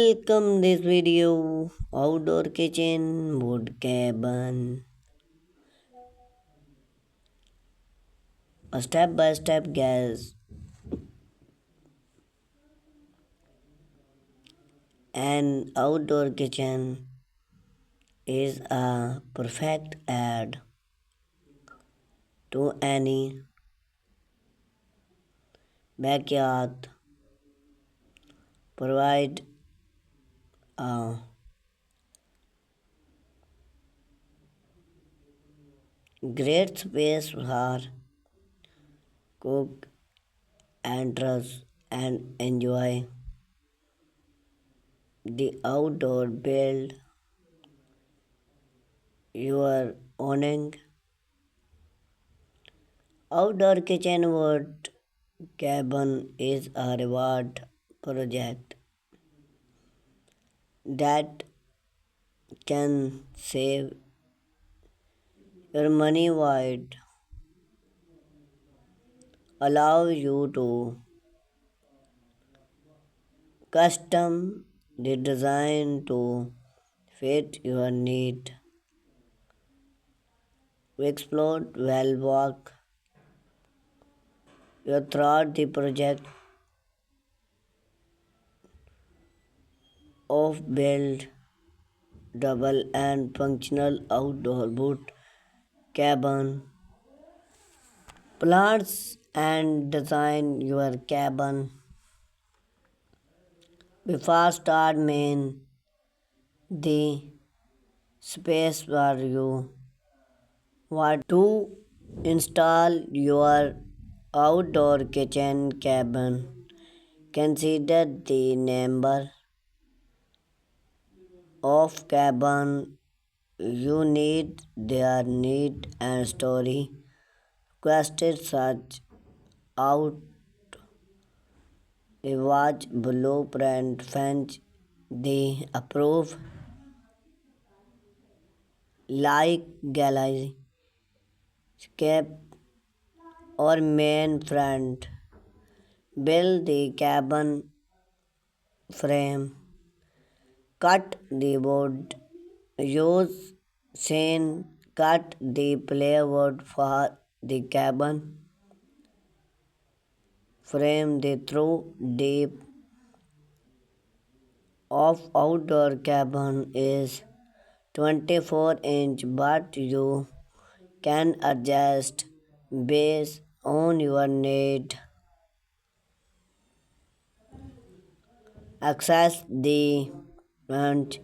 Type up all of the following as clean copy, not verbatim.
Welcome this video outdoor kitchen wood cabin, a step by step guide. An outdoor kitchen is a perfect add to any backyard. Provide a great space for cook and trust and enjoy the outdoor build your owning. Outdoor kitchen wood cabin is a reward project that can save your money while allow you to custom the design to fit your need. We explored well walk you throughout the project of build double and functional outdoor boot cabin plants and design your cabin before start main the space where you want to install your outdoor kitchen cabin. Consider the number of cabin you need, their need and story. Requested such out the watch blueprint fence the approve like gallery scape or main front. Build the cabin frame. Cut the wood. Use sand. Cut the plywood for the cabin frame. The through deep of outdoor cabin is 24-inch, but you can adjust based on your need. Access the front.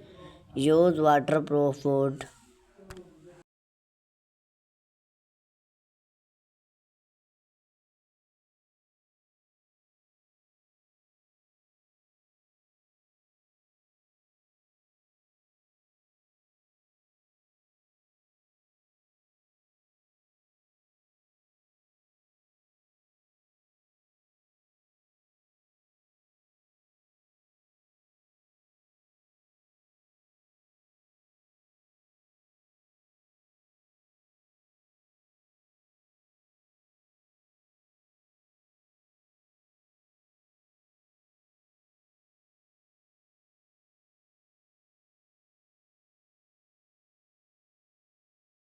Use waterproof wood